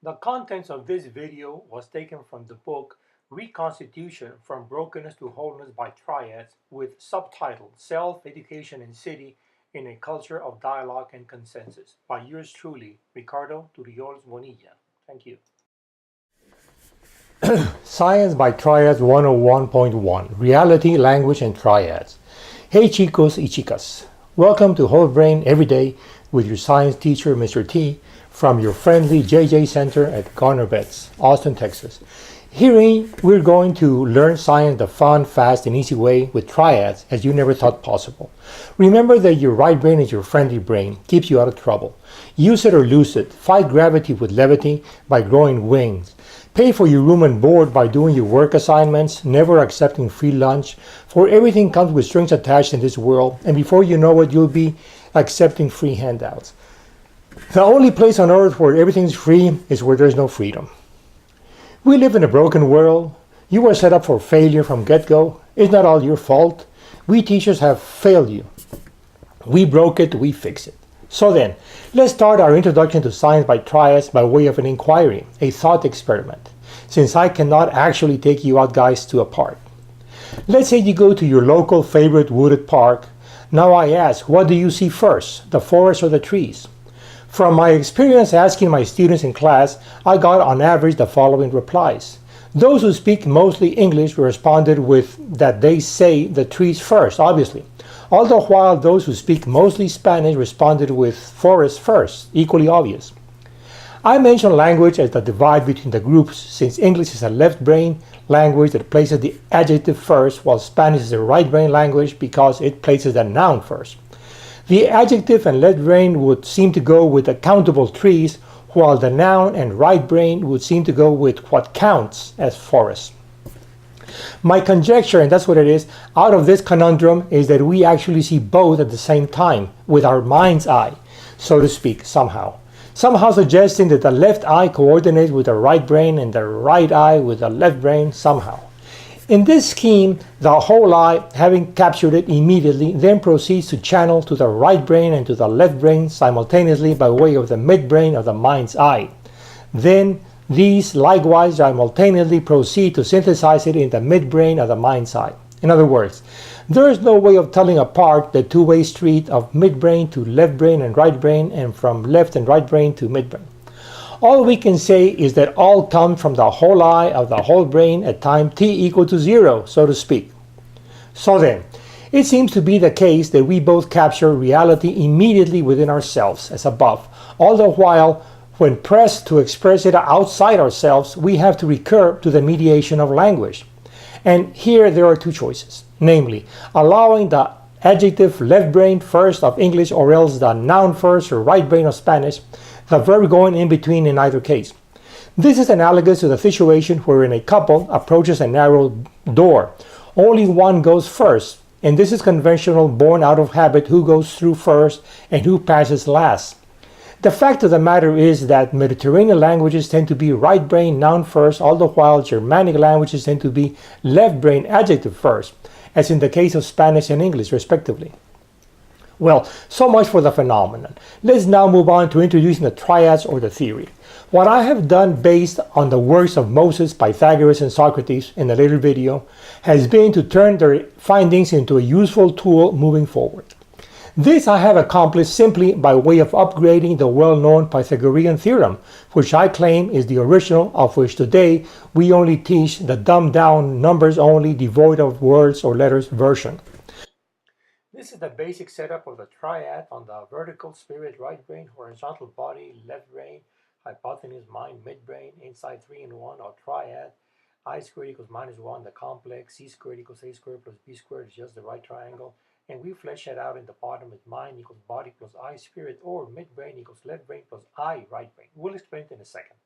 The contents of this video was taken from the book Reconstitution from Brokenness to Wholeness by Triads with subtitle Self-Education in City in a Culture of Dialogue and Consensus by yours truly, Ricardo Turullols-Bonilla. Thank you. Science by Triads 101.1 Reality, Language, and Triads. Hey chicos y chicas. Welcome to Whole Brain Every Day with your science teacher, Mr. T, from your friendly JJ Center at Garner Betts, Austin, Texas. Herein, we're going to learn science the fun, fast, and easy way with triads as you never thought possible. Remember that your right brain is your friendly brain, keeps you out of trouble. Use it or lose it. Fight gravity with levity by growing wings. Pay for your room and board by doing your work assignments, never accepting free lunch, for everything comes with strings attached in this world, and before you know it, you'll be accepting free handouts. The only place on earth where everything's free is where there's no freedom. We live in a broken world. You were set up for failure from get-go. It's not all your fault. We teachers have failed you. We broke it, we fix it. So then, let's start our introduction to science by triads by way of an inquiry, a thought experiment, since I cannot actually take you out guys to a park. Let's say you go to your local favorite wooded park. Now I ask, what do you see first, the forest or the trees? From my experience asking my students in class, I got on average the following replies. Those who speak mostly English responded with that they say the trees first, obviously. All the while those who speak mostly Spanish responded with forest first, equally obvious. I mention language as the divide between the groups since English is a left brain language that places the adjective first, while Spanish is a right brain language because it places the noun first. The adjective and left brain would seem to go with the countable trees, while the noun and right brain would seem to go with what counts as forest. My conjecture, and that's what it is, out of this conundrum is that we actually see both at the same time, with our mind's eye, so to speak, somehow. Somehow suggesting that the left eye coordinates with the right brain and the right eye with the left brain somehow. In this scheme, the whole eye, having captured it immediately, then proceeds to channel to the right brain and to the left brain simultaneously by way of the midbrain of the mind's eye. Then these likewise simultaneously proceed to synthesize it in the midbrain of the mind's eye. In other words, there is no way of telling apart the two-way street of midbrain to left brain and right brain, and from left and right brain to midbrain. All we can say is that all come from the whole eye of the whole brain at time t equal to 0, so to speak. So then, it seems to be the case that we both capture reality immediately within ourselves, as above. All the while, when pressed to express it outside ourselves, we have to recur to the mediation of language. And here there are two choices, namely, allowing the adjective left brain first of English or else the noun first or right brain of Spanish, the verb going in between in either case. This is analogous to the situation wherein a couple approaches a narrow door. Only one goes first, and this is conventional, born out of habit, who goes through first and who passes last. The fact of the matter is that Mediterranean languages tend to be right brain noun first, all the while Germanic languages tend to be left brain adjective first, as in the case of Spanish and English, respectively. Well, so much for the phenomenon. Let's now move on to introducing the triads or the theory. What I have done based on the works of Moses, Pythagoras, and Socrates in the later video has been to turn their findings into a useful tool moving forward. This I have accomplished simply by way of upgrading the well-known Pythagorean theorem, which I claim is the original, of which today we only teach the dumbed-down, numbers-only, devoid of words or letters version. This is the basic setup of the triad on the vertical spirit, right brain, horizontal body, left brain, hypotenuse, mind, midbrain, inside 3 in 1 or triad. I squared equals -1, the complex, c squared equals a squared plus b squared is just the right triangle. And we flesh it out in the bottom with mind equals body plus I spirit, or midbrain equals left brain plus I right brain. We'll explain it in a second.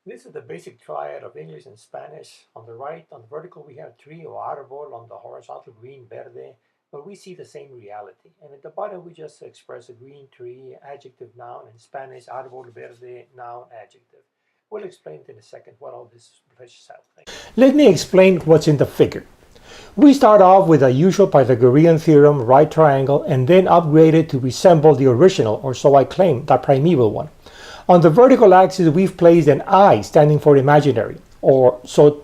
This is the basic triad of English and Spanish. On the right, on the vertical, we have tree or arbol. On the horizontal, green, verde. But we see the same reality. And at the bottom, we just express a green tree, adjective, noun. In Spanish, arbol, verde, noun, adjective. We'll explain it in a second what all this fleshes out. Let me explain what's in the figure. We start off with the usual Pythagorean theorem, right triangle, and then upgrade it to resemble the original, or so I claim, the primeval one. On the vertical axis, we've placed an I standing for imaginary, or so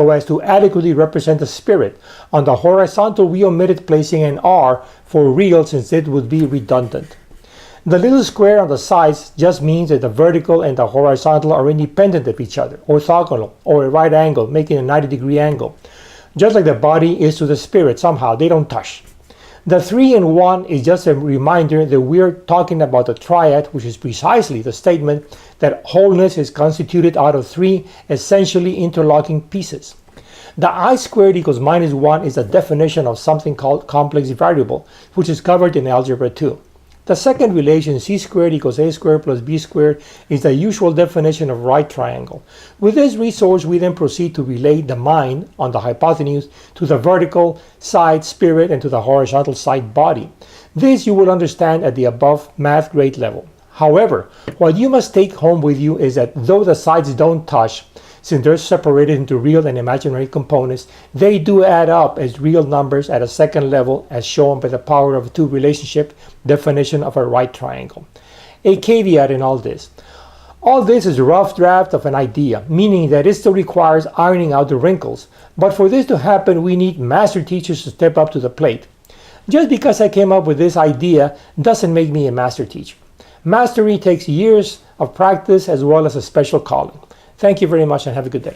as to adequately represent the spirit. On the horizontal, we omitted placing an R for real since it would be redundant. The little square on the sides just means that the vertical and the horizontal are independent of each other, orthogonal, or a right angle, making a 90-degree angle. Just like the body is to the spirit, somehow they don't touch. The 3 and 1 is just a reminder that we're talking about the triad, which is precisely the statement that wholeness is constituted out of 3 essentially interlocking pieces. The I squared equals minus 1 is a definition of something called complex variable, which is covered in Algebra 2. The second relation, c squared equals a squared plus b squared, is the usual definition of right triangle. With this resource, we then proceed to relate the mind on the hypotenuse to the vertical side spirit and to the horizontal side body. This you will understand at the above math grade level. However, what you must take home with you is that though the sides don't touch, since they're separated into real and imaginary components, they do add up as real numbers at a second level, as shown by the power of 2 relationship definition of a right triangle. A caveat in all this. All this is a rough draft of an idea, meaning that it still requires ironing out the wrinkles. But for this to happen, we need master teachers to step up to the plate. Just because I came up with this idea doesn't make me a master teacher. Mastery takes years of practice as well as a special calling. Thank you very much and have a good day.